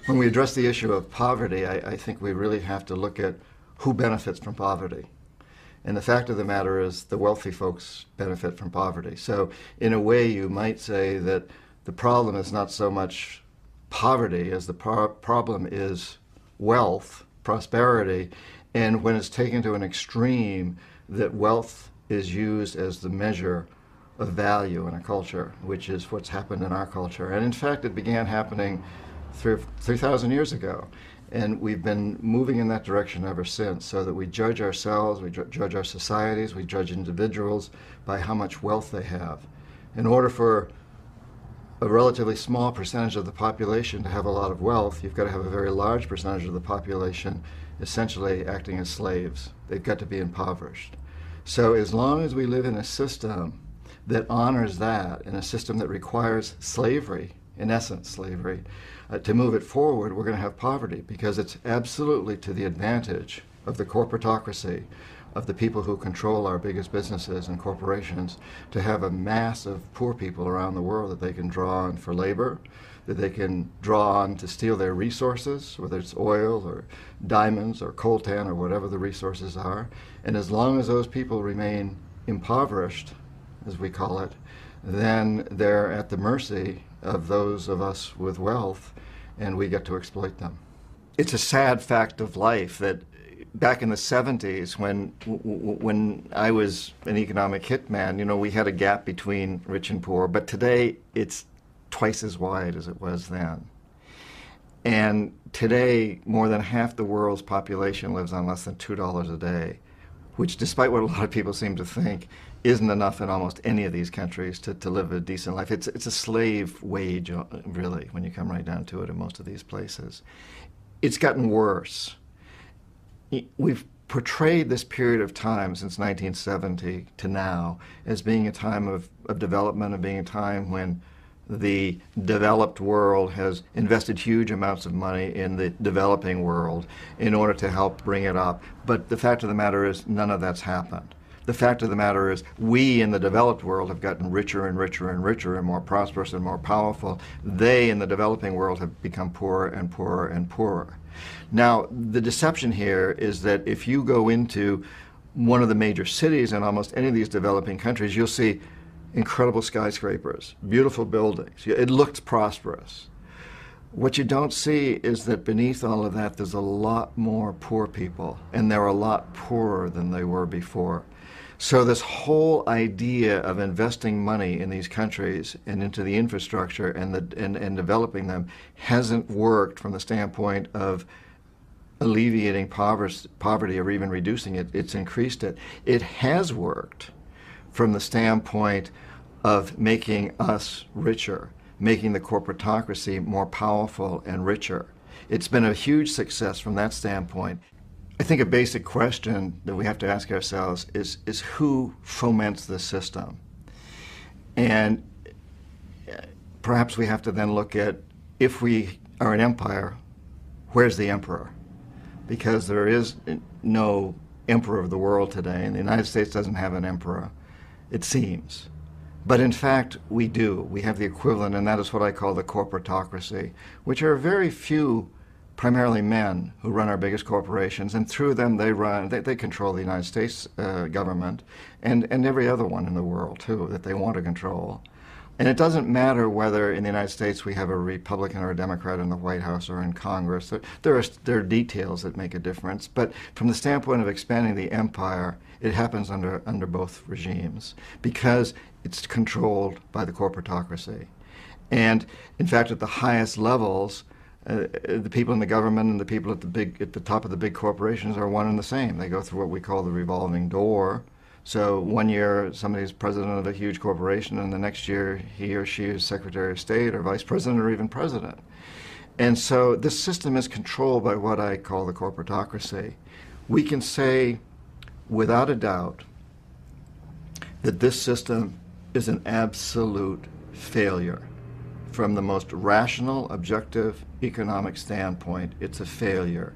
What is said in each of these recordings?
When we address the issue of poverty, I think we really have to look at who benefits from poverty. And the fact of the matter is the wealthy folks benefit from poverty. So in a way, you might say that the problem is not so much poverty as the problem is wealth, prosperity, and when it's taken to an extreme, that wealth is used as the measure of value in a culture, which is what's happened in our culture. And in fact, it began happening 3,000 years ago. And we've been moving in that direction ever since, so that we judge ourselves, we judge our societies, we judge individuals by how much wealth they have. In order for a relatively small percentage of the population to have a lot of wealth, you've got to have a very large percentage of the population essentially acting as slaves. They've got to be impoverished. So as long as we live in a system that honors that, in a system that requires slavery, in essence slavery, to move it forward, we're going to have poverty, because it's absolutely to the advantage of the corporatocracy, of the people who control our biggest businesses and corporations, to have a mass of poor people around the world that they can draw on for labor, that they can draw on to steal their resources, whether it's oil or diamonds or coltan or whatever the resources are. And as long as those people remain impoverished, as we call it, then they're at the mercy of those of us with wealth, and we get to exploit them. It's a sad fact of life that back in the 70s, when I was an economic hitman, you know, we had a gap between rich and poor, but today it's twice as wide as it was then. And today, more than half the world's population lives on less than $2 a day, which, despite what a lot of people seem to think, isn't enough in almost any of these countries to live a decent life. It's a slave wage, really, when you come right down to it in most of these places. It's gotten worse. We've portrayed this period of time since 1970 to now as being a time of development, and being a time when the developed world has invested huge amounts of money in the developing world in order to help bring it up. But the fact of the matter is, none of that's happened. The fact of the matter is, we in the developed world have gotten richer and richer and richer and more prosperous and more powerful. They in the developing world have become poorer and poorer and poorer. Now, the deception here is that if you go into one of the major cities in almost any of these developing countries, you'll see incredible skyscrapers, beautiful buildings. It looks prosperous. What you don't see is that beneath all of that, there's a lot more poor people, and they're a lot poorer than they were before. So this whole idea of investing money in these countries and into the infrastructure and developing them hasn't worked from the standpoint of alleviating poverty or even reducing it. It's increased it. It has worked from the standpoint of making us richer, making the corporatocracy more powerful and richer. It's been a huge success from that standpoint. I think a basic question that we have to ask ourselves is who foments this system? And perhaps we have to then look at, if we are an empire, where's the emperor? Because there is no emperor of the world today, and the United States doesn't have an emperor, it seems. But in fact, we do. We have the equivalent, and that is what I call the corporatocracy, which are very few, primarily men, who run our biggest corporations, and through them they control the United States government and every other one in the world, too, that they want to control. And it doesn't matter whether in the United States we have a Republican or a Democrat in the White House or in Congress. There are details that make a difference, but from the standpoint of expanding the empire, it happens under both regimes because it's controlled by the corporatocracy. And in fact, at the highest levels, the people in the government and the people at the top of the big corporations are one and the same. They go through what we call the revolving door. So one year somebody's president of a huge corporation, and the next year he or she is Secretary of State or Vice President or even President. And so this system is controlled by what I call the corporatocracy. We can say without a doubt that this system is an absolute failure. From the most rational, objective economic standpoint, it's a failure.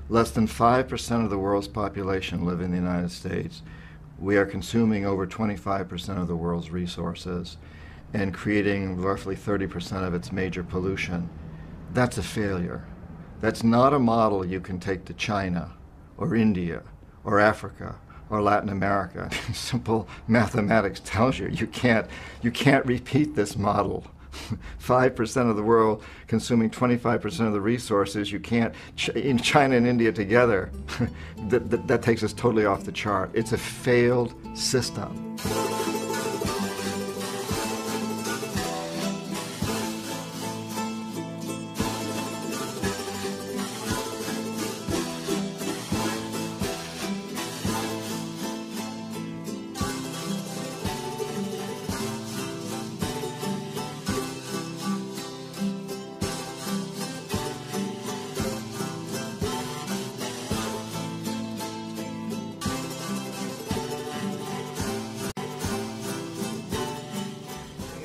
Less than 5% of the world's population live in the United States. We are consuming over 25% of the world's resources and creating roughly 30% of its major pollution. That's a failure. That's not a model you can take to China or India or Africa or Latin America. Simple mathematics tells you you can't repeat this model. 5% of the world consuming 25% of the resources. You can't, in China and India together, that takes us totally off the chart. It's a failed system.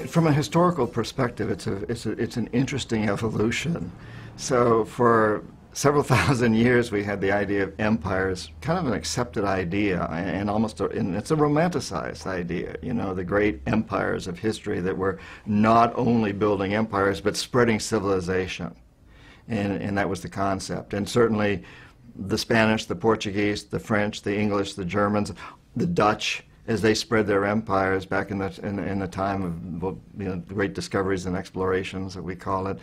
From a historical perspective, it's an interesting evolution. So for several thousand years, we had the idea of empires, kind of an accepted idea, and it's a romanticized idea. You know, the great empires of history that were not only building empires but spreading civilization, and that was the concept. And certainly, the Spanish, the Portuguese, the French, the English, the Germans, the Dutch, as they spread their empires back in the time of great discoveries and explorations that we call it,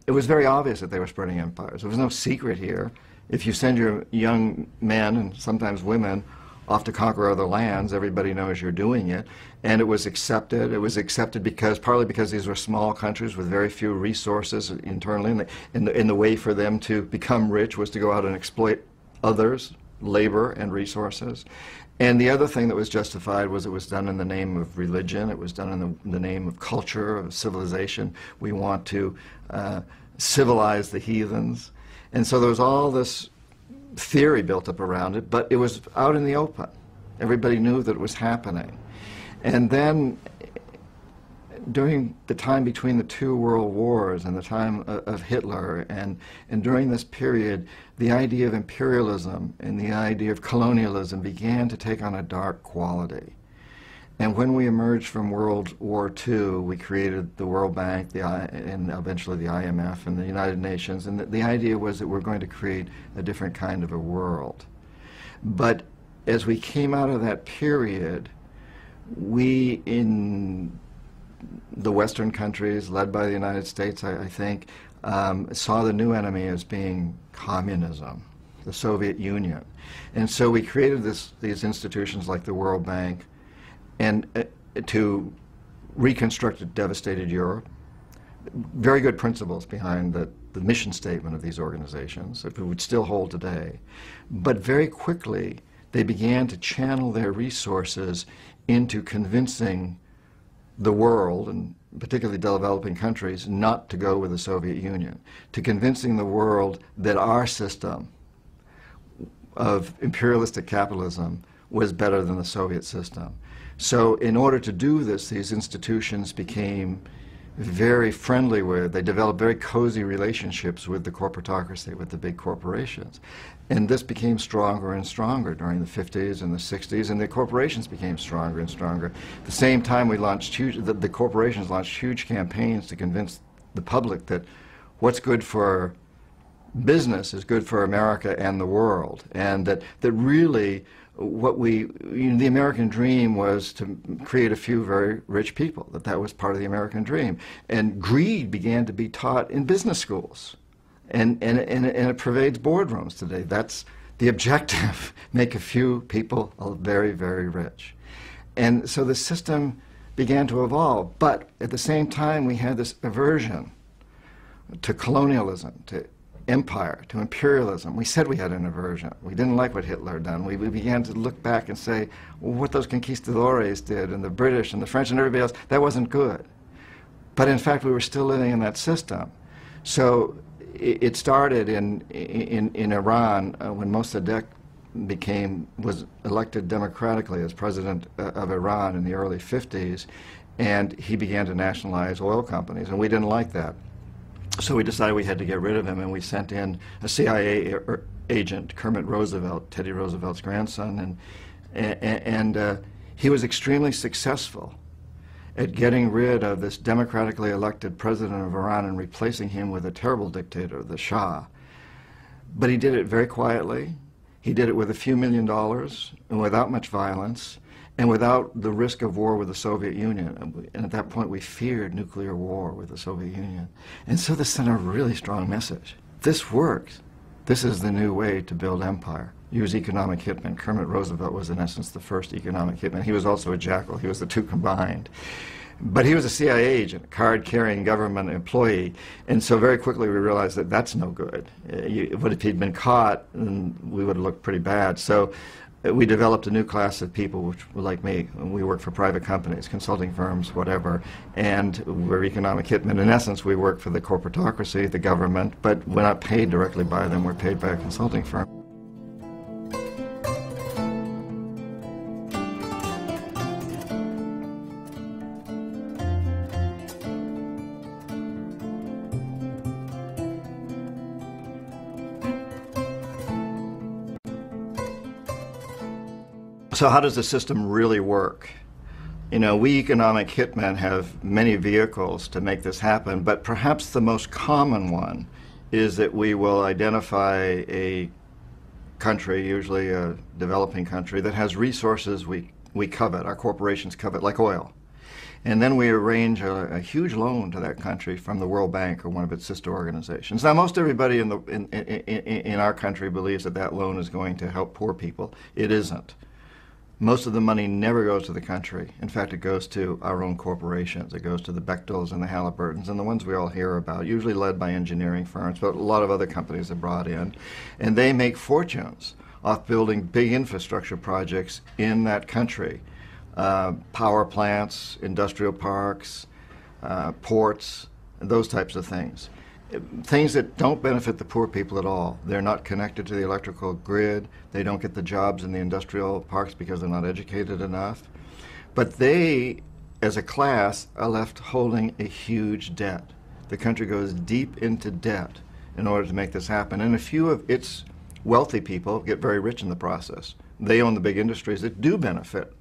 it was very obvious that they were spreading empires. There was no secret here. If you send your young men and sometimes women off to conquer other lands, everybody knows you're doing it, and it was accepted. It was accepted partly because these were small countries with very few resources internally, and the way for them to become rich was to go out and exploit others, labor and resources. And the other thing that was justified was it was done in the name of religion. It was done in the name of culture, of civilization. We want to civilize the heathens. And so there was all this theory built up around it, but it was out in the open. Everybody knew that it was happening. And then during the time between the two world wars and the time of Hitler, and during this period, the idea of imperialism and the idea of colonialism began to take on a dark quality. And when we emerged from World War II, we created the World Bank and eventually the IMF and the United Nations, and the idea was that we're going to create a different kind of a world. But as we came out of that period, we in the Western countries, led by the United States, I think, saw the new enemy as being communism, the Soviet Union. And so we created these institutions like the World Bank and to reconstruct a devastated Europe. Very good principles behind the mission statement of these organizations that we would still hold today. But very quickly, they began to channel their resources into convincing the world, and particularly developing countries, not to go with the Soviet Union, to convincing the world that our system of imperialistic capitalism was better than the Soviet system. So in order to do this, these institutions became very friendly with, they developed very cozy relationships with the corporatocracy, with the big corporations. And this became stronger and stronger during the 50s and the 60s, and the corporations became stronger and stronger. At the same time, we launched the corporations launched huge campaigns to convince the public that what's good for business is good for America and the world, and that really the American dream was to create a few very rich people, that was part of the American dream. And greed began to be taught in business schools. And it pervades boardrooms today. That's the objective, make a few people very, very rich. And so the system began to evolve. But at the same time, we had this aversion to colonialism, to empire, to imperialism. We said we had an aversion. We didn't like what Hitler had done. We began to look back and say, well, what those conquistadores did, and the British and the French and everybody else, that wasn't good. But in fact, we were still living in that system. So it started in Iran when Mossadegh was elected democratically as president of Iran in the early 50s, and he began to nationalize oil companies, and we didn't like that. So we decided we had to get rid of him, and we sent in a CIA agent, Kermit Roosevelt, Teddy Roosevelt's grandson, and he was extremely successful at getting rid of this democratically elected president of Iran and replacing him with a terrible dictator, the Shah. But he did it very quietly. He did it with a few $1 million and without much violence and without the risk of war with the Soviet Union. And at that point, we feared nuclear war with the Soviet Union. And so this sent a really strong message. This works. This is the new way to build empire. Use economic hitmen. Kermit Roosevelt was, in essence, the first economic hitman. He was also a jackal. He was the two combined. But he was a CIA agent, a card-carrying government employee. And so very quickly we realized that that's no good. What if he'd been caught, and we would have looked pretty bad. So we developed a new class of people, which were like me. We work for private companies, consulting firms, whatever, and we're economic hitmen. In essence, we work for the corporatocracy, the government, but we're not paid directly by them. We're paid by a consulting firm. So how does the system really work? You know, we economic hitmen have many vehicles to make this happen, but perhaps the most common one is that we will identify a country, usually a developing country, that has resources we covet, our corporations covet, like oil. And then we arrange a huge loan to that country from the World Bank or one of its sister organizations. Now, most everybody in our country believes that that loan is going to help poor people. It isn't. Most of the money never goes to the country. In fact, it goes to our own corporations. It goes to the Bechtels and the Halliburtons and the ones we all hear about, usually led by engineering firms, but a lot of other companies are brought in. And they make fortunes off building big infrastructure projects in that country. Power plants, industrial parks, ports, those types of things. Things that don't benefit the poor people at all. They're not connected to the electrical grid. They don't get the jobs in the industrial parks because they're not educated enough. But they, as a class, are left holding a huge debt. The country goes deep into debt in order to make this happen. And a few of its wealthy people get very rich in the process. They own the big industries that do benefit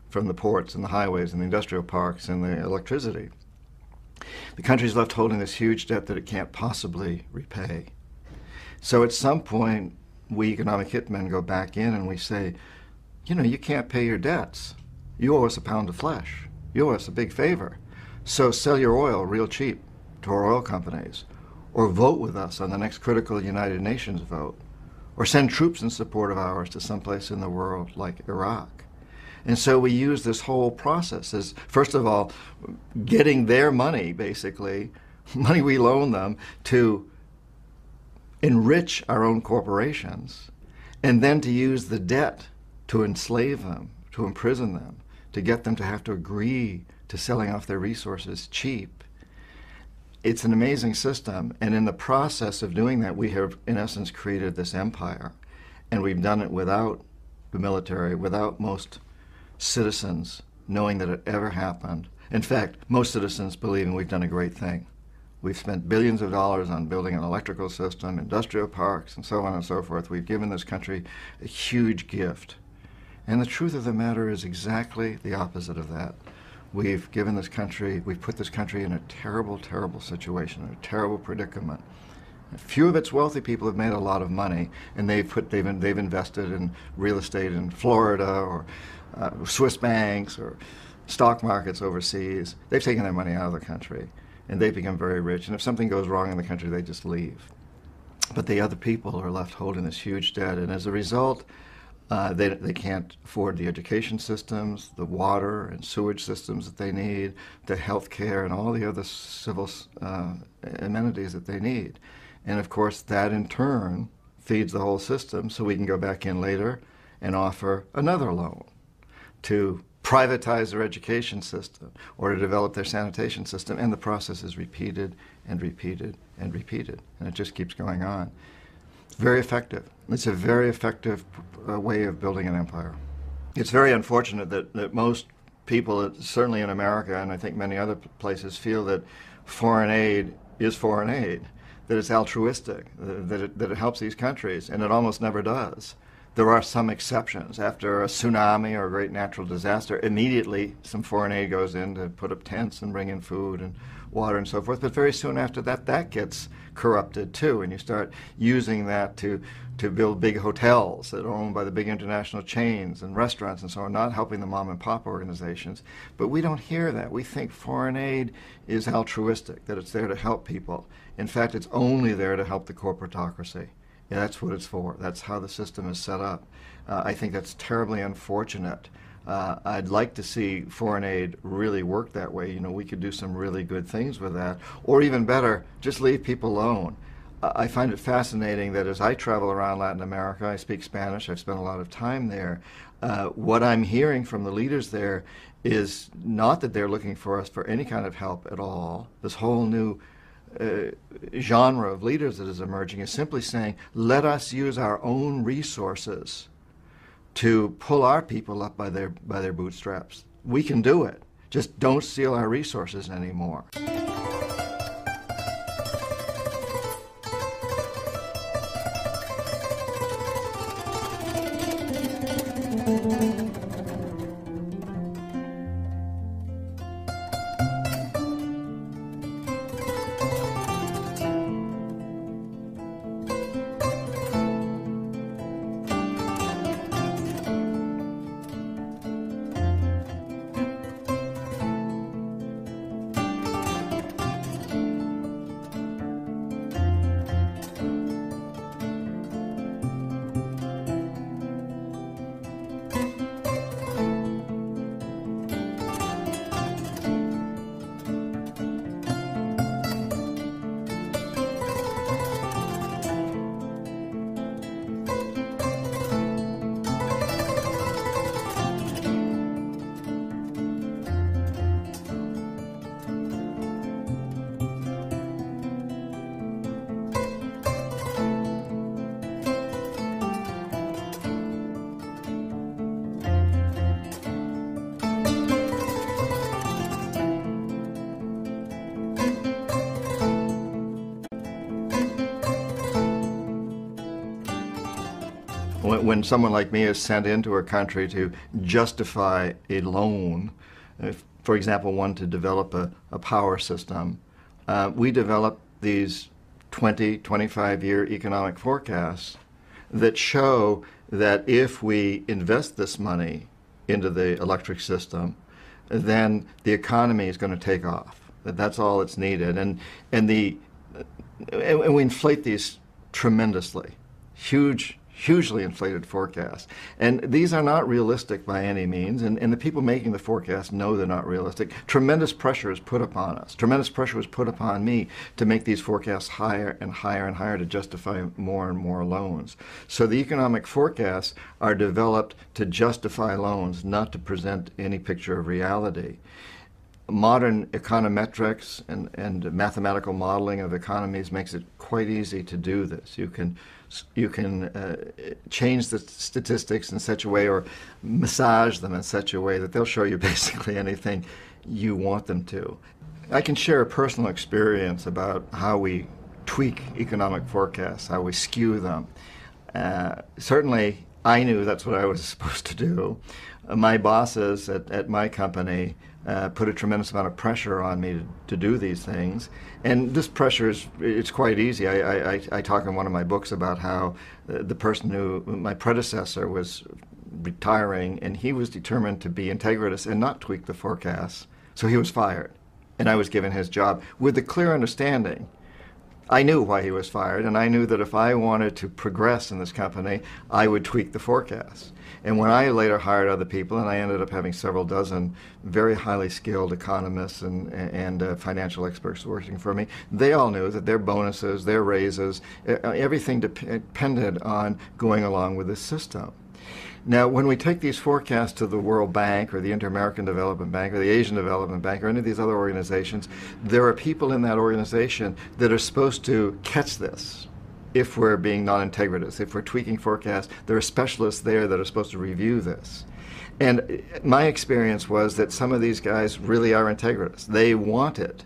from the ports and the highways and the industrial parks and the electricity. The country's left holding this huge debt that it can't possibly repay. So at some point, we economic hitmen go back in and we say, you know, you can't pay your debts. You owe us a pound of flesh. You owe us a big favor. So sell your oil real cheap to our oil companies, or vote with us on the next critical United Nations vote, or send troops in support of ours to someplace in the world like Iraq. And so we use this whole process as, first of all, getting their money, basically, money we loan them, to enrich our own corporations, and then to use the debt to enslave them, to imprison them, to get them to have to agree to selling off their resources cheap. It's an amazing system, and in the process of doing that, we have, in essence, created this empire. And we've done it without the military, without most citizens knowing that it ever happened. In fact, most citizens believing we've done a great thing. We've spent billions of dollars on building an electrical system, industrial parks, and so on and so forth. We've given this country a huge gift. And the truth of the matter is exactly the opposite of that. We've given this country, we've put this country in a terrible, terrible situation, a terrible predicament. A few of its wealthy people have made a lot of money, and they've invested in real estate in Florida or Swiss banks or stock markets overseas. They've taken their money out of the country, and they've become very rich. And if something goes wrong in the country, they just leave. But the other people are left holding this huge debt, and as a result, they can't afford the education systems, the water and sewage systems that they need, the health care, and all the other civil amenities that they need. And of course, that in turn feeds the whole system, so we can go back in later and offer another loan to privatize their education system or to develop their sanitation system, and the process is repeated and repeated and repeated, and it just keeps going on. It's very effective. It's a very effective way of building an empire. It's very unfortunate that most people, certainly in America and I think many other places, feel that foreign aid is foreign aid, that it's altruistic, that it helps these countries, and it almost never does. There are some exceptions. After a tsunami or a great natural disaster, immediately some foreign aid goes in to put up tents and bring in food and water and so forth. But very soon after that, that gets corrupted too, and you start using that to build big hotels that are owned by the big international chains and restaurants and so on, not helping the mom and pop organizations. But we don't hear that. We think foreign aid is altruistic, that it's there to help people. In fact, it's only there to help the corporatocracy. Yeah, that's what it's for. That's how the system is set up. I think that's terribly unfortunate. I'd like to see foreign aid really work that way. You know, we could do some really good things with that. Or even better, just leave people alone. I find it fascinating that as I travel around Latin America, I speak Spanish, I've spent a lot of time there, what I'm hearing from the leaders there is not that they're looking for us for any kind of help at all. This whole new genre of leaders that is emerging is simply saying, let us use our own resources to pull our people up by their bootstraps. We can do it. Just don't steal our resources anymore. When someone like me is sent into a country to justify a loan, for example, one to develop a power system, we develop these 20, 25-year economic forecasts that show that if we invest this money into the electric system, then the economy is going to take off. That's all it's needed. And we inflate these tremendously, hugely inflated forecasts. And these are not realistic by any means, and the people making the forecasts know they're not realistic. Tremendous pressure is put upon us. Tremendous pressure was put upon me to make these forecasts higher and higher and higher to justify more and more loans. So the economic forecasts are developed to justify loans, not to present any picture of reality. Modern econometrics and mathematical modeling of economies makes it quite easy to do this. You can change the statistics in such a way or massage them in such a way that they'll show you basically anything you want them to. I can share a personal experience about how we tweak economic forecasts, how we skew them. Certainly, I knew that's what I was supposed to do. My bosses at my company put a tremendous amount of pressure on me to do these things. And this pressure it's quite easy. I talk in one of my books about how the person my predecessor was retiring, and he was determined to be integritous and not tweak the forecasts. So he was fired, and I was given his job with the clear understanding. I knew why he was fired, and I knew that if I wanted to progress in this company, I would tweak the forecasts. And when I later hired other people, and I ended up having several dozen very highly skilled economists and financial experts working for me, they all knew that their bonuses, their raises, everything depended on going along with this system. Now, when we take these forecasts to the World Bank or the Inter-American Development Bank or the Asian Development Bank or any of these other organizations, there are people in that organization that are supposed to catch this. If we're being non-integritous, if we're tweaking forecasts, there are specialists there that are supposed to review this. And my experience was that some of these guys really are integritous. They wanted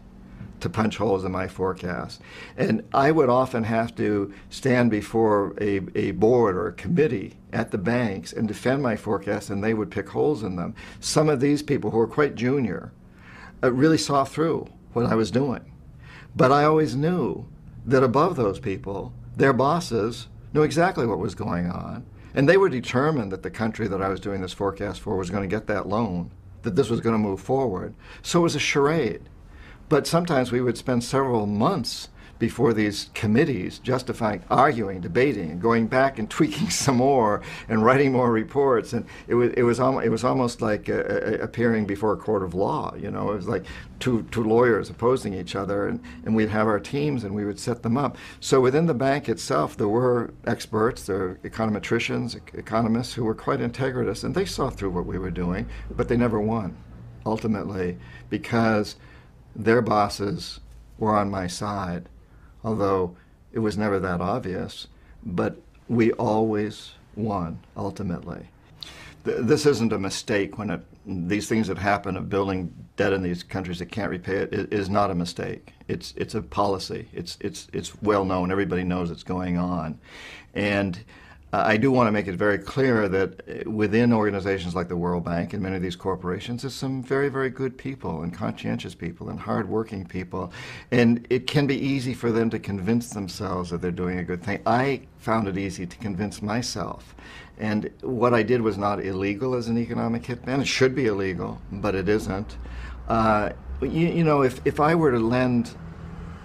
to punch holes in my forecast. And I would often have to stand before a board or a committee at the banks and defend my forecast, and they would pick holes in them. Some of these people who were quite junior really saw through what I was doing. But I always knew that above those people, their bosses knew exactly what was going on, and they were determined that the country that I was doing this forecast for was going to get that loan, that this was going to move forward. So it was a charade. But sometimes we would spend several months before these committees justifying, arguing, debating, and going back and tweaking some more and writing more reports. And it was almost like appearing before a court of law. You know, it was like two lawyers opposing each other, and we'd have our teams and we would set them up. So within the bank itself, there were experts, there were econometricians, economists who were quite integritous, and they saw through what we were doing, but they never won, ultimately, because their bosses were on my side, although it was never that obvious, but we always won, ultimately. This isn't a mistake when these things that happen of building debt in these countries that can't repay it is not a mistake. It's a policy. It's well known. Everybody knows it's going on. And I do want to make it very clear that within organizations like the World Bank and many of these corporations, there's some very, very good people and conscientious people and hardworking people. And it can be easy for them to convince themselves that they're doing a good thing. I found it easy to convince myself. And what I did was not illegal as an economic hitman. It should be illegal, but it isn't. You know, if I were to lend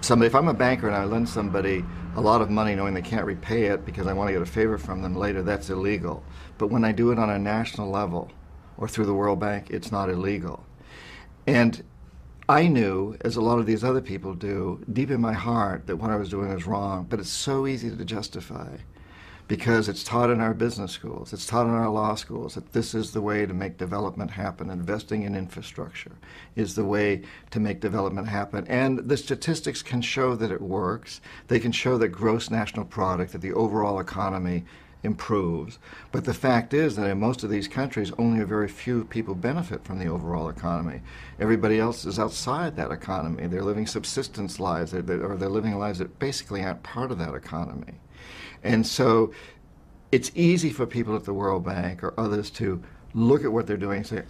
somebody, if I'm a banker and I lend somebody a lot of money knowing they can't repay it because I want to get a favor from them later, that's illegal. But when I do it on a national level or through the World Bank, it's not illegal. And I knew, as a lot of these other people do, deep in my heart that what I was doing was wrong, but it's so easy to justify because it's taught in our business schools, it's taught in our law schools that this is the way to make development happen. Investing in infrastructure is the way to make development happen. And the statistics can show that it works. They can show that gross national product, that the overall economy improves. But the fact is that in most of these countries, only a very few people benefit from the overall economy. Everybody else is outside that economy. They're living subsistence lives, or they're living lives that basically aren't part of that economy. And so it's easy for people at the World Bank or others to look at what they're doing and say,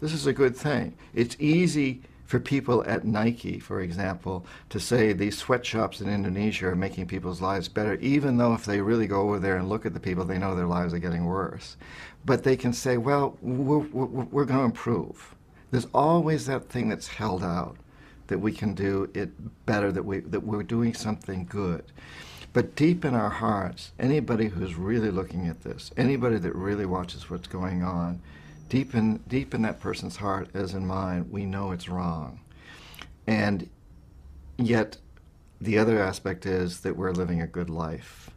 this is a good thing. It's easy for people at Nike, for example, to say these sweatshops in Indonesia are making people's lives better, even though if they really go over there and look at the people, they know their lives are getting worse. But they can say, well, we're going to improve. There's always that thing that's held out, that we can do it better, that we're doing something good. But deep in our hearts, anybody who's really looking at this, anybody that really watches what's going on, deep in that person's heart, as in mine, we know it's wrong. And yet, the other aspect is that we're living a good life.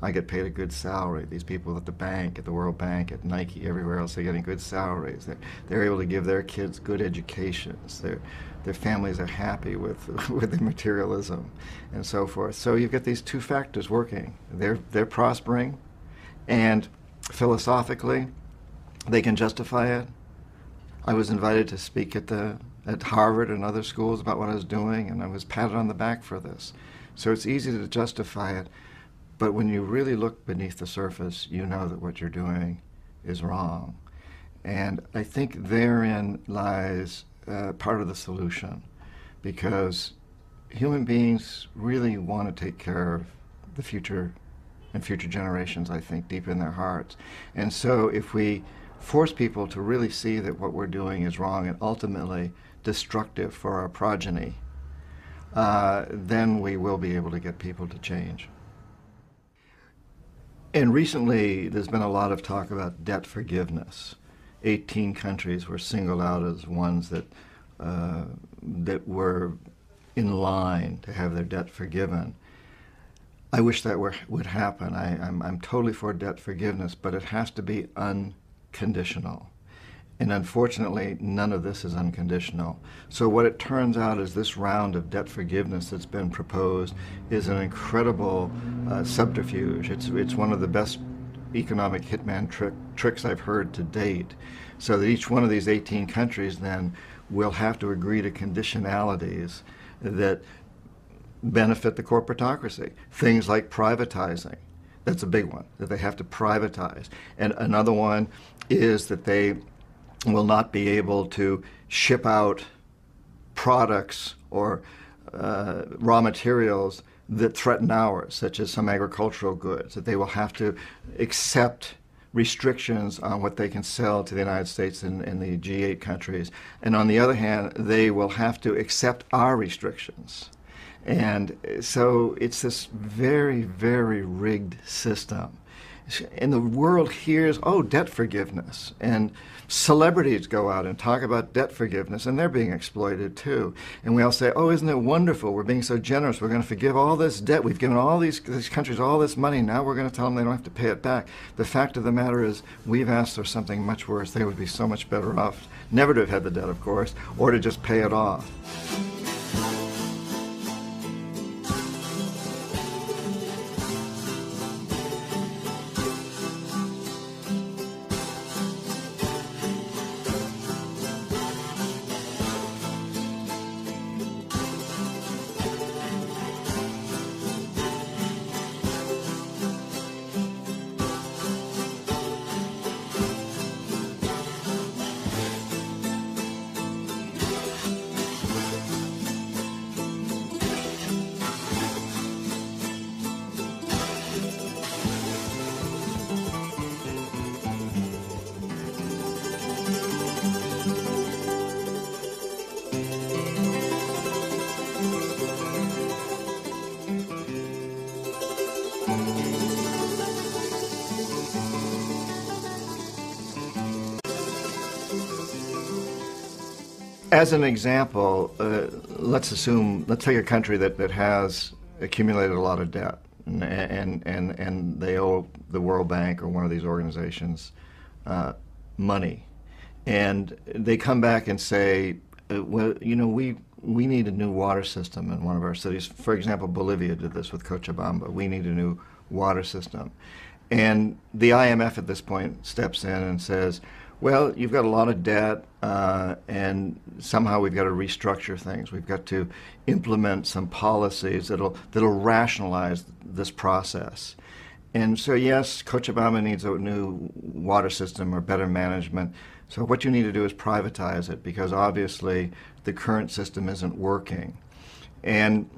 I get paid a good salary. These people at the bank, at the World Bank, at Nike, everywhere else, they're getting good salaries. They're able to give their kids good educations. Their families are happy with the materialism and so forth. So you've got these two factors working. They're prospering, and philosophically, they can justify it. I was invited to speak at Harvard and other schools about what I was doing, and I was patted on the back for this. So it's easy to justify it, but when you really look beneath the surface, you know that what you're doing is wrong. And I think therein lies part of the solution, because human beings really want to take care of the future and future generations, I think, deep in their hearts. And so if we force people to really see that what we're doing is wrong and ultimately destructive for our progeny, then we will be able to get people to change. And recently, there's been a lot of talk about debt forgiveness. 18 countries were singled out as ones that were in line to have their debt forgiven. I wish that would happen. I'm totally for debt forgiveness, but it has to be unconditional. And unfortunately, none of this is unconditional. So what it turns out is this round of debt forgiveness that's been proposed is an incredible subterfuge. It's one of the best economic hitman tricks I've heard to date. So that each one of these 18 countries then will have to agree to conditionalities that benefit the corporatocracy. Things like privatizing. That's a big one, that they have to privatize. And another one is that they will not be able to ship out products or raw materials that threaten ours, such as some agricultural goods, that they will have to accept restrictions on what they can sell to the United States and the G8 countries. And on the other hand, they will have to accept our restrictions. And so it's this very, very rigged system. And the world hears, oh, debt forgiveness. And celebrities go out and talk about debt forgiveness, and they're being exploited too. And we all say, oh, isn't it wonderful? We're being so generous. We're going to forgive all this debt. We've given all these countries all this money. Now we're going to tell them they don't have to pay it back. The fact of the matter is, we've asked for something much worse. They would be so much better off never to have had the debt, of course, or to just pay it off. As an example, let's take a country that has accumulated a lot of debt, and they owe the World Bank or one of these organizations money, and they come back and say, well, you know, we need a new water system in one of our cities. For example, Bolivia did this with Cochabamba. We need a new water system, and the IMF at this point steps in and says, well, you've got a lot of debt, and somehow we've got to restructure things. We've got to implement some policies that'll rationalize this process. And so, yes, Cochabamba needs a new water system or better management. So what you need to do is privatize it, because obviously the current system isn't working. And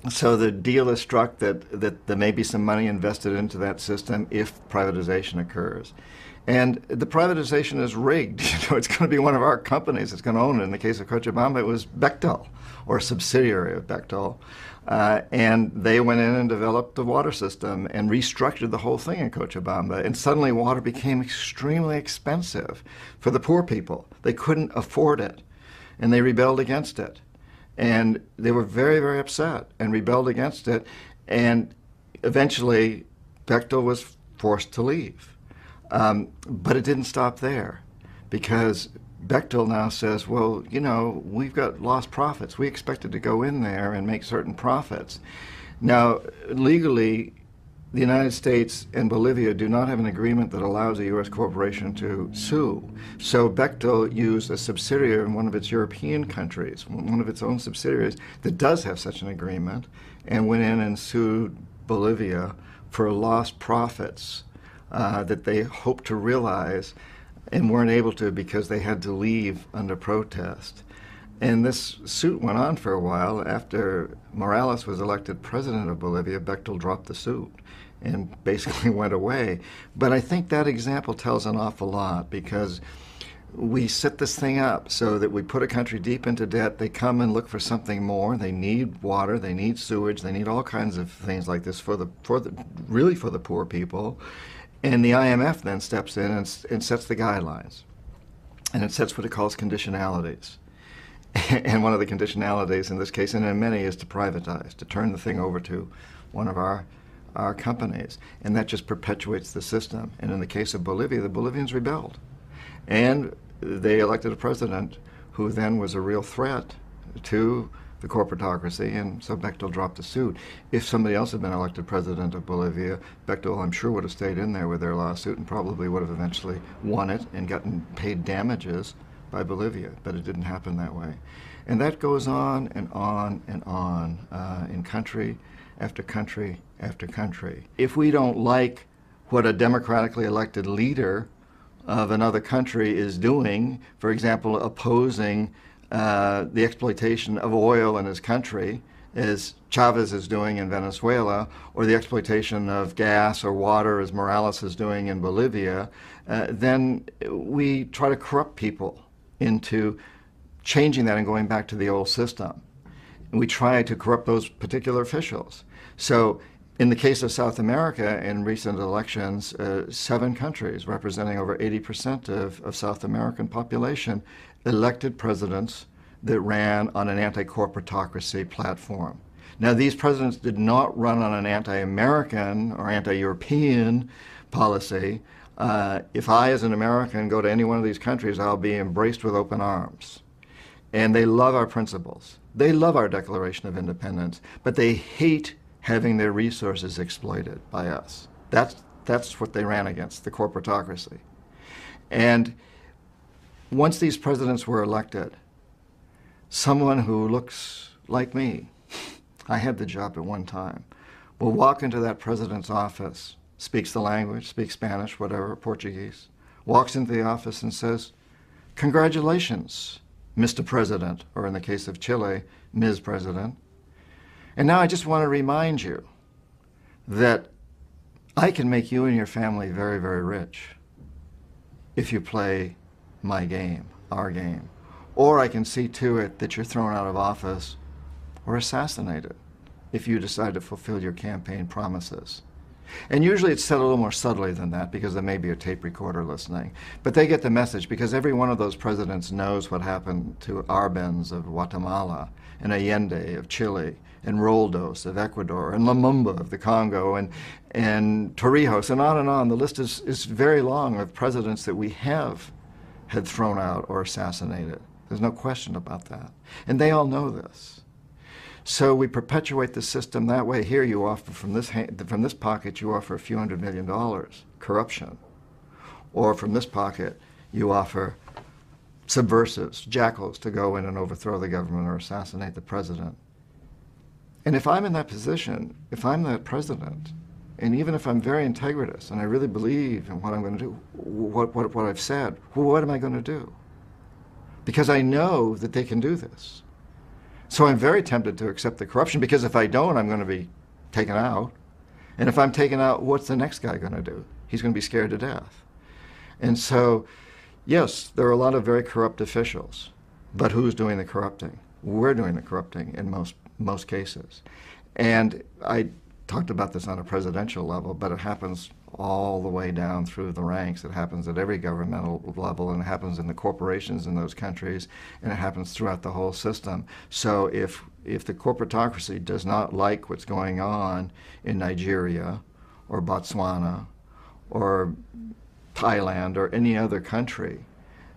so the deal is struck that there may be some money invested into that system if privatization occurs. And the privatization is rigged. You know, it's going to be one of our companies that's going to own it. In the case of Cochabamba, it was Bechtel, or a subsidiary of Bechtel. And they went in and developed the water system and restructured the whole thing in Cochabamba. And suddenly water became extremely expensive for the poor people. They couldn't afford it, and they rebelled against it. And they were very, very upset and rebelled against it. And eventually, Bechtel was forced to leave. But it didn't stop there, because Bechtel now says, well, you know, we've got lost profits. We expected to go in there and make certain profits. Now, legally, the United States and Bolivia do not have an agreement that allows a U.S. corporation to sue. So Bechtel used a subsidiary in one of its European countries, one of its own subsidiaries, that does have such an agreement, and went in and sued Bolivia for lost profits that they hoped to realize and weren't able to because they had to leave under protest. And this suit went on for a while. After Morales was elected president of Bolivia, Bechtel dropped the suit and basically went away. But I think that example tells an awful lot, because we set this thing up so that we put a country deep into debt. They come and look for something more. They need water, they need sewage, they need all kinds of things like this really for the poor people. And the IMF then steps in and sets the guidelines. And it sets what it calls conditionalities. And one of the conditionalities in this case, and in many, is to privatize, to turn the thing over to one of our companies. And that just perpetuates the system. And in the case of Bolivia, the Bolivians rebelled. And they elected a president who then was a real threat to the corporatocracy, and so Bechtel dropped the suit. If somebody else had been elected president of Bolivia, Bechtel, I'm sure, would have stayed in there with their lawsuit and probably would have eventually won it and gotten paid damages by Bolivia, but it didn't happen that way. And that goes on and on and on in country after country after country. If we don't like what a democratically elected leader of another country is doing, for example, opposing the exploitation of oil in his country, as Chavez is doing in Venezuela, or the exploitation of gas or water as Morales is doing in Bolivia, then we try to corrupt people into changing that and going back to the old system. And we try to corrupt those particular officials. So in the case of South America, in recent elections, 7 countries representing over 80% of South American population elected presidents that ran on an anti-corporatocracy platform. Now, these presidents did not run on an anti-American or anti-European policy. If I, as an American, go to any one of these countries, I'll be embraced with open arms. And they love our principles. They love our Declaration of Independence, but they hate having their resources exploited by us. That's what they ran against, the corporatocracy. And once these presidents were elected, someone who looks like me, I had the job at one time, will walk into that president's office, speaks the language, speaks Spanish, whatever, Portuguese, walks into the office and says, "Congratulations, Mr. President," or in the case of Chile, Ms. President. And now I just want to remind you that I can make you and your family very, very rich if you play my game, our game. Or I can see to it that you're thrown out of office or assassinated if you decide to fulfill your campaign promises. And usually it's said a little more subtly than that because there may be a tape recorder listening. But they get the message because every one of those presidents knows what happened to Arbenz of Guatemala and Allende of Chile and Roldos of Ecuador and Lumumba of the Congo and Torrijos and on. The list is very long of presidents that we have had thrown out or assassinated. There's no question about that. And they all know this. So we perpetuate the system that way. Here you offer from this pocket, you offer a few $100 million, corruption. Or from this pocket, you offer subversives, jackals, to go in and overthrow the government or assassinate the president. And if I'm in that position, if I'm that president, and even if I'm very integritous and I really believe in what I'm going to do, what I've said, well, what am I going to do? Because I know that they can do this. So I'm very tempted to accept the corruption because if I don't, I'm going to be taken out. And if I'm taken out, what's the next guy going to do? He's going to be scared to death. And so, yes, there are a lot of very corrupt officials, but who's doing the corrupting? We're doing the corrupting in most cases. And I talked about this on a presidential level, but it happens all the way down through the ranks. It happens at every governmental level, and it happens in the corporations in those countries, and it happens throughout the whole system. So if the corporatocracy does not like what's going on in Nigeria or Botswana or Thailand or any other country,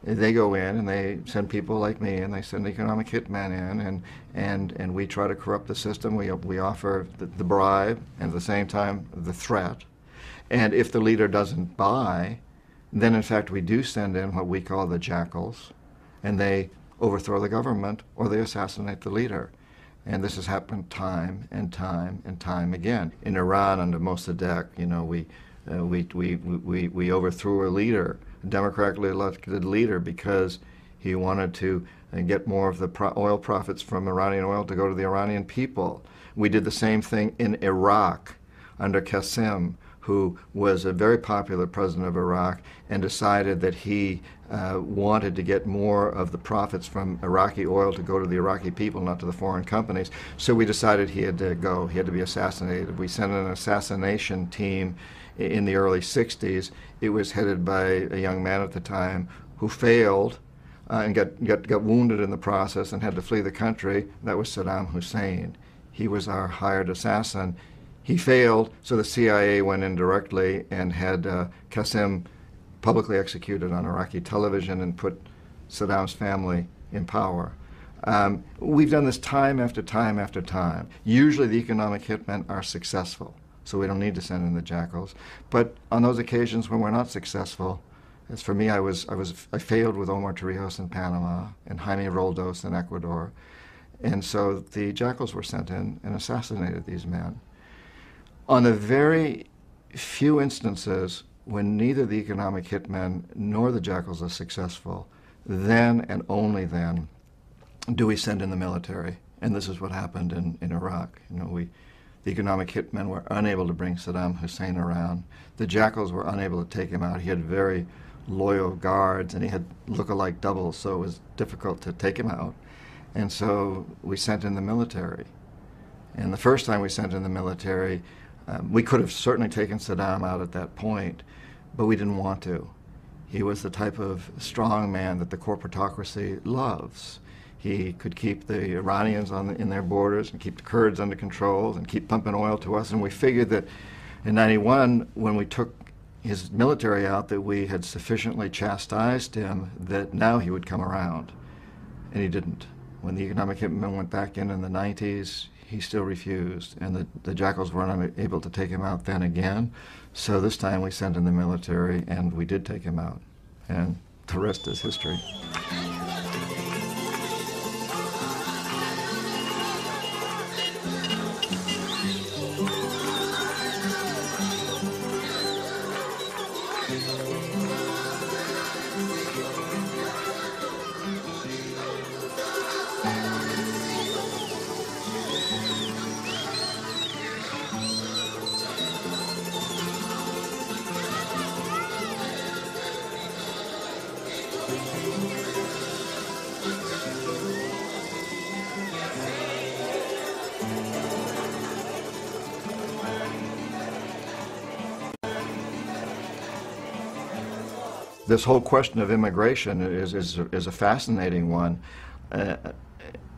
they go in and they send people like me and they send economic hitmen in and we try to corrupt the system. We offer the bribe and at the same time the threat. And if the leader doesn't buy, then in fact we do send in what we call the jackals, and they overthrow the government or they assassinate the leader. And this has happened time and time and time again. In Iran under Mossadegh, we overthrew a leader, a democratically elected leader, because he wanted to get more of the oil profits from Iranian oil to go to the Iranian people. We did the same thing in Iraq under Qasem, who was a very popular president of Iraq and decided that he wanted to get more of the profits from Iraqi oil to go to the Iraqi people, not to the foreign companies. So we decided he had to go. He had to be assassinated. We sent an assassination team in the early 60s. It was headed by a young man at the time who failed and got wounded in the process and had to flee the country. That was Saddam Hussein. He was our hired assassin. He failed, so the CIA went in directly and had Qasem publicly executed on Iraqi television and put Saddam's family in power. We've done this time after time after time. Usually the economic hitmen are successful, so we don't need to send in the jackals. But on those occasions when we're not successful, As for me, I failed with Omar Torrijos in Panama and Jaime Roldos in Ecuador. And so the jackals were sent in and assassinated these men. On the very few instances when neither the economic hitmen nor the jackals are successful, then and only then do we send in the military. And this is what happened in Iraq. You know, the economic hitmen were unable to bring Saddam Hussein around. The jackals were unable to take him out. He had very loyal guards, and he had look-alike doubles, so it was difficult to take him out. And so we sent in the military. And the first time we sent in the military, we could have certainly taken Saddam out at that point, but we didn't want to. He was the type of strong man that the corporatocracy loves. He could keep the Iranians in their borders and keep the Kurds under control and keep pumping oil to us. And we figured that in '91, when we took his military out, that we had sufficiently chastised him that now he would come around. And he didn't. When the economic hitmen went back in the '90s, he still refused. And the jackals were unable to take him out then again. So this time we sent in the military, and we did take him out. And the rest is history. This whole question of immigration is a fascinating one.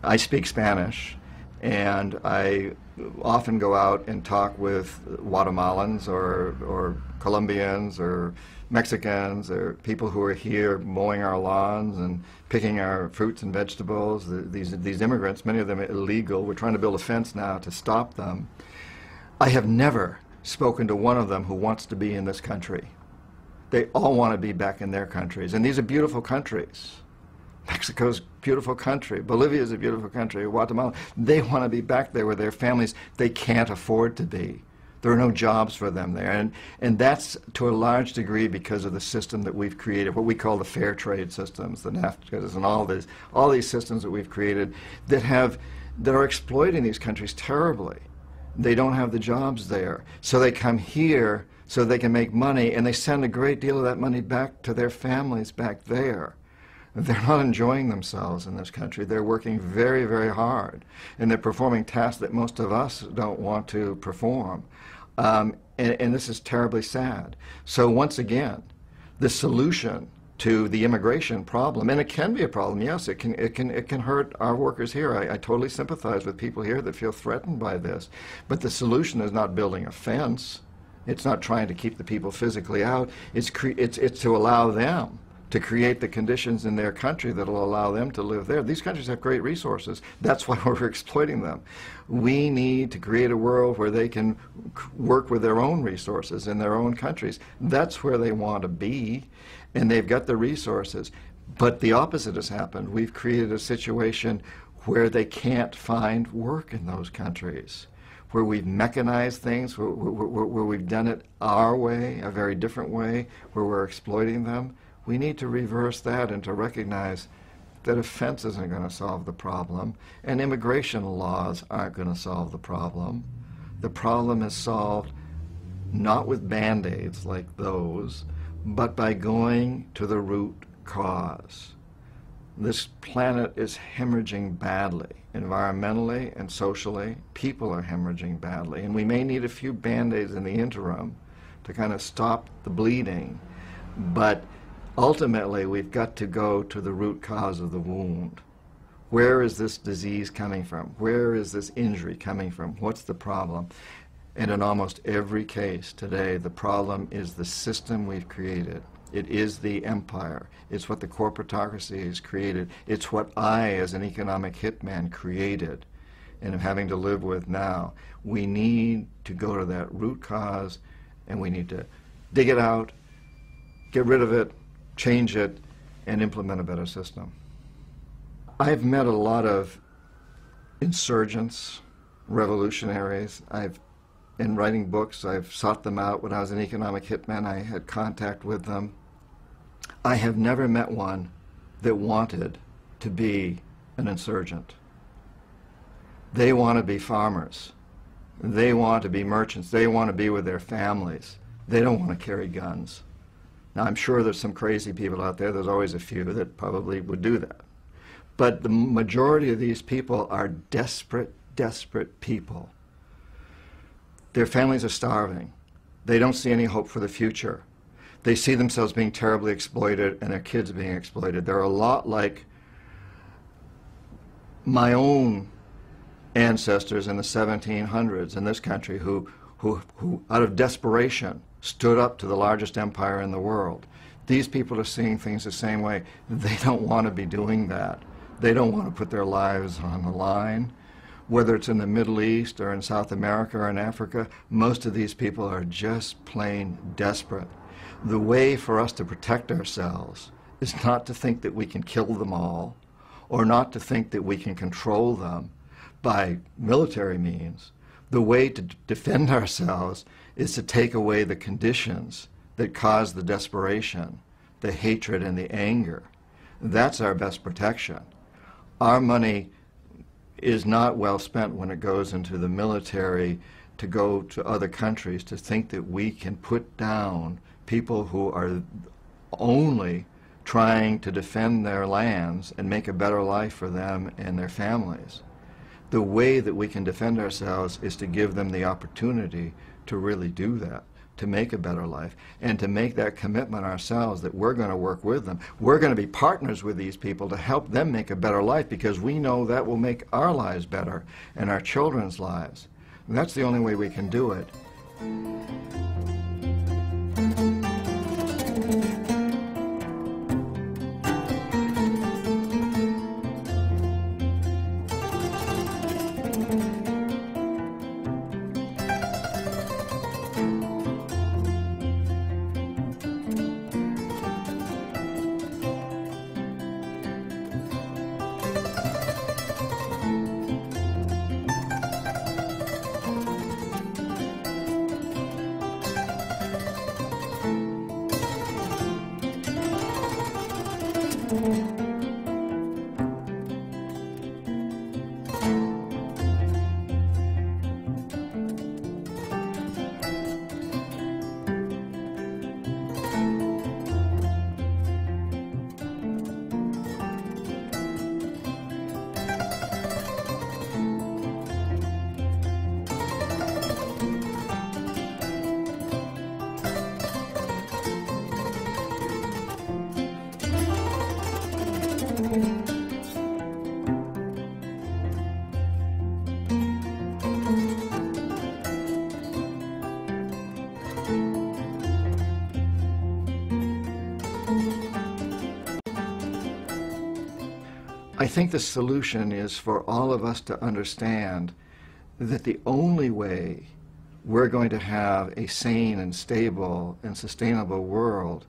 I speak Spanish, and I often go out and talk with Guatemalans or Colombians or Mexicans or people who are here mowing our lawns and picking our fruits and vegetables. These immigrants, many of them illegal. We're trying to build a fence now to stop them. I have never spoken to one of them who wants to be in this country. They all want to be back in their countries. And these are beautiful countries. Mexico's a beautiful country. Bolivia is a beautiful country. Guatemala. They want to be back there with their families. They can't afford to be. There are no jobs for them there. And that's to a large degree because of the system that we've created, what we call the fair trade systems, the NAFTAs and all these systems that we've created that are exploiting these countries terribly. They don't have the jobs there. So they come here so they can make money, and they send a great deal of that money back to their families back there. They're not enjoying themselves in this country. They're working very, very hard, and they're performing tasks that most of us don't want to perform. And this is terribly sad. So once again, the solution to the immigration problem, and it can be a problem, yes, it can hurt our workers here. I totally sympathize with people here that feel threatened by this. But the solution is not building a fence. It's not trying to keep the people physically out. It's to allow them to create the conditions in their country that will allow them to live there. These countries have great resources. That's why we're exploiting them. We need to create a world where they can work with their own resources in their own countries. That's where they want to be, and they've got the resources. But the opposite has happened. We've created a situation where they can't find work in those countries, where we've mechanized things, where we've done it our way, a very different way, where we're exploiting them. We need to reverse that and to recognize that a fence isn't going to solve the problem, and immigration laws aren't going to solve the problem. The problem is solved not with Band-Aids like those, but by going to the root cause. This planet is hemorrhaging badly, environmentally and socially. People are hemorrhaging badly, and we may need a few Band-Aids in the interim to kind of stop the bleeding, but ultimately we've got to go to the root cause of the wound. Where is this disease coming from? Where is this injury coming from? What's the problem? And in almost every case today, the problem is the system we've created. It is the empire. It's what the corporatocracy has created. It's what I, as an economic hitman, created and am having to live with now. We need to go to that root cause, and we need to dig it out, get rid of it, change it, and implement a better system. I've met a lot of insurgents, revolutionaries. In writing books, I've sought them out. When I was an economic hitman, I had contact with them. I have never met one that wanted to be an insurgent. They want to be farmers. They want to be merchants. They want to be with their families. They don't want to carry guns. Now, I'm sure there's some crazy people out there. There's always a few that probably would do that. But the majority of these people are desperate, desperate people. Their families are starving. They don't see any hope for the future. They see themselves being terribly exploited and their kids being exploited. They're a lot like my own ancestors in the 1700s in this country who out of desperation stood up to the largest empire in the world. These people are seeing things the same way. They don't want to be doing that. They don't want to put their lives on the line. Whether it's in the Middle East or in South America or in Africa, most of these people are just plain desperate. The way for us to protect ourselves is not to think that we can kill them all, or not to think that we can control them by military means. The way to defend ourselves is to take away the conditions that cause the desperation, the hatred and the anger. That's our best protection. Our money is not well spent when it goes into the military to go to other countries to think that we can put down people who are only trying to defend their lands and make a better life for them and their families. The way that we can defend ourselves is to give them the opportunity to really do that, to make a better life, and to make that commitment ourselves that we're going to work with them. We're going to be partners with these people to help them make a better life, because we know that will make our lives better and our children's lives. And that's the only way we can do it. I think the solution is for all of us to understand that the only way we're going to have a sane and stable and sustainable world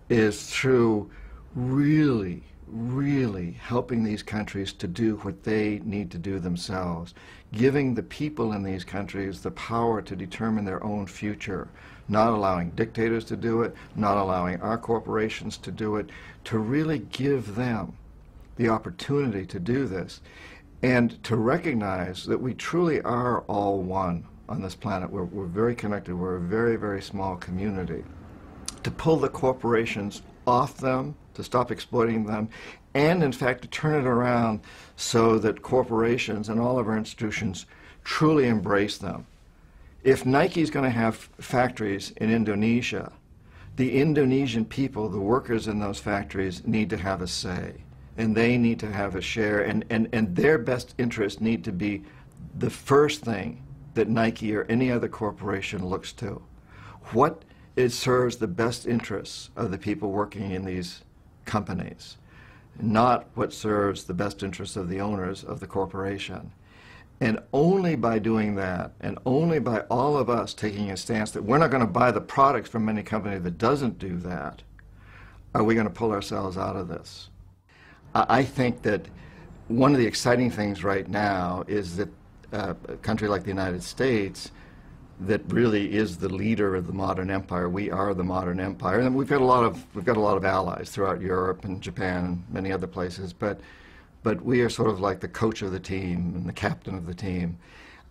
is through really, really helping these countries to do what they need to do themselves, giving the people in these countries the power to determine their own future, not allowing dictators to do it, not allowing our corporations to do it, to really give them the opportunity to do this, and to recognize that we truly are all one on this planet. We're very connected. We're a very, very small community. To pull the corporations off them, to stop exploiting them, and in fact to turn it around so that corporations and all of our institutions truly embrace them. If Nike's going to have factories in Indonesia, the Indonesian people, the workers in those factories, need to have a say. And they need to have a share, and their best interests need to be the first thing that Nike or any other corporation looks to. What serves the best interests of the people working in these companies, not what serves the best interests of the owners of the corporation. And only by doing that, and only by all of us taking a stance that we're not going to buy the products from any company that doesn't do that, are we going to pull ourselves out of this? I think that one of the exciting things right now is that a country like the United States that really is the leader of the modern empire. We are the modern empire, and we've got a lot of allies throughout Europe and Japan and many other places. But we are sort of like the coach of the team and the captain of the team.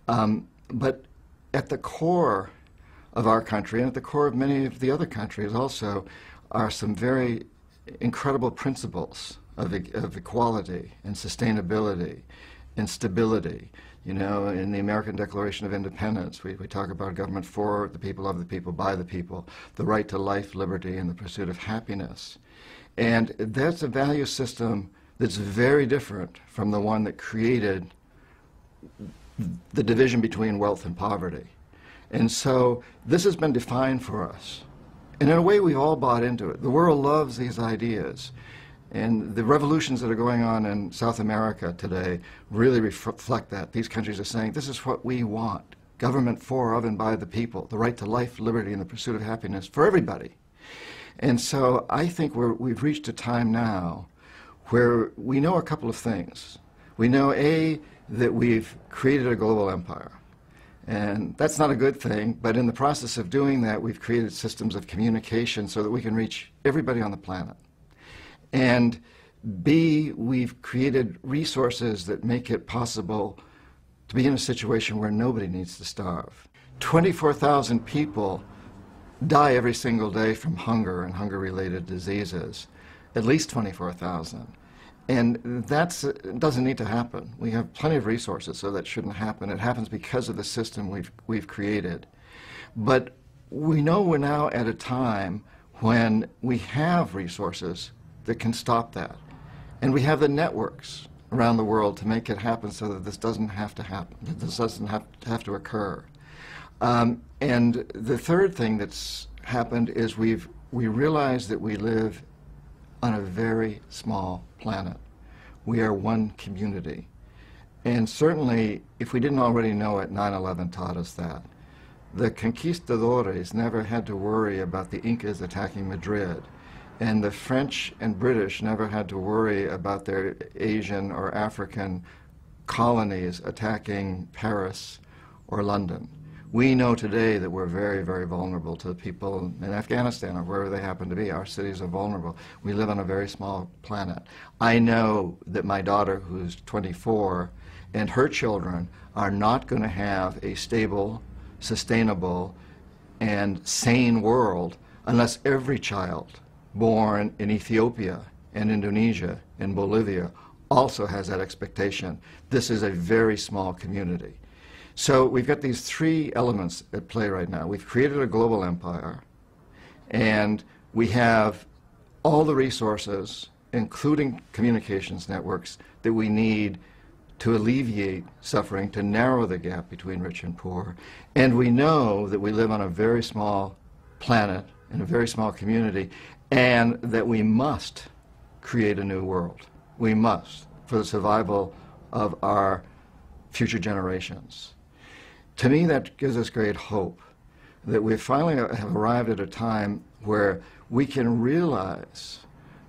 But at the core of our country, and at the core of many of the other countries also, are some very incredible principles of equality and sustainability and stability. You know, in the American Declaration of Independence, we talk about government for the people, of the people, by the people, the right to life, liberty, and the pursuit of happiness. And that's a value system that's very different from the one that created the division between wealth and poverty. And so this has been defined for us. And in a way, we've all bought into it. The world loves these ideas. And the revolutions that are going on in South America today really reflect that. These countries are saying, this is what we want. Government for, of, and by the people. The right to life, liberty, and the pursuit of happiness for everybody. And so I think we've reached a time now where we know a couple of things. We know, A, that we've created a global empire. And that's not a good thing, but in the process of doing that, we've created systems of communication so that we can reach everybody on the planet. And B, we've created resources that make it possible to be in a situation where nobody needs to starve. 24,000 people die every single day from hunger and hunger-related diseases, at least 24,000. And that doesn't need to happen. We have plenty of resources, so that shouldn't happen. It happens because of the system we've created. But we know we're now at a time when we have resources that can stop that. And we have the networks around the world to make it happen so that this doesn't have to happen, that this doesn't have to occur. And the third thing that's happened is we realize that we live on a very small planet. We are one community. And certainly, if we didn't already know it, 9/11 taught us that. The conquistadores never had to worry about the Incas attacking Madrid. And the French and British never had to worry about their Asian or African colonies attacking Paris or London. We know today that we're very, very vulnerable to people in Afghanistan or wherever they happen to be. Our cities are vulnerable. We live on a very small planet. I know that my daughter, who's 24, and her children are not going to have a stable, sustainable, and sane world unless every child born in Ethiopia and Indonesia and Bolivia also has that expectation. This is a very small community. So we've got these three elements at play right now. We've created a global empire, and we have all the resources, including communications networks, that we need to alleviate suffering, to narrow the gap between rich and poor. And we know that we live on a very small planet, in a very small community, and that we must create a new world. We must, for the survival of our future generations. To me, that gives us great hope that we finally have arrived at a time where we can realize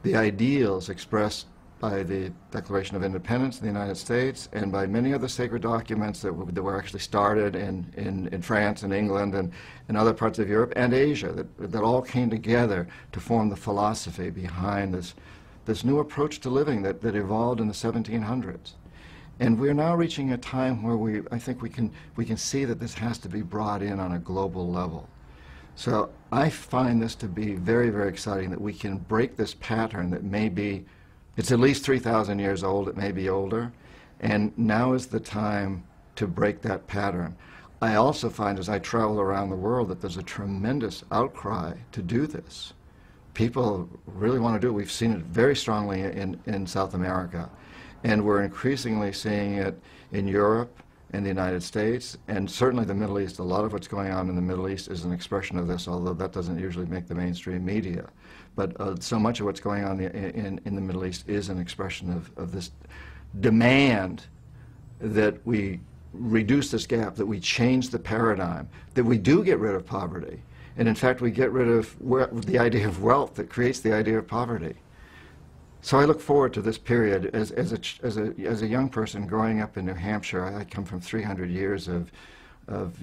the ideals expressed by the Declaration of Independence in the United States and by many other sacred documents that were actually started in France and England and other parts of Europe and Asia, that all came together to form the philosophy behind this new approach to living that evolved in the 1700s. And we're now reaching a time where I think we can see that this has to be brought in on a global level. So I find this to be very, very exciting, that we can break this pattern that may be, it's at least 3,000 years old, it may be older, and now is the time to break that pattern. I also find as I travel around the world that there's a tremendous outcry to do this. People really want to do it. We've seen it very strongly in South America. And we're increasingly seeing it in Europe and the United States, and certainly the Middle East. A lot of what's going on in the Middle East is an expression of this, although that doesn't usually make the mainstream media. But so much of what's going on in the Middle East is an expression of this demand that we reduce this gap, that we change the paradigm, that we do get rid of poverty, And in fact, we get rid of the idea of wealth that creates the idea of poverty. So I look forward to this period as a young person growing up in New Hampshire. I come from 300 years of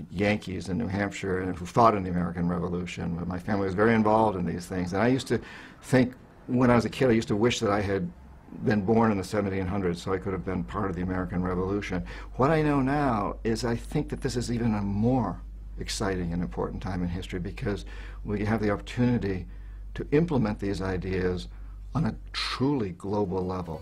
Yankees in New Hampshire and who fought in the American Revolution. My family was very involved in these things. And I used to think, when I was a kid, I used to wish that I had been born in the 1700s so I could have been part of the American Revolution. What I know now is I think that this is even a more exciting and important time in history because we have the opportunity to implement these ideas on a truly global level.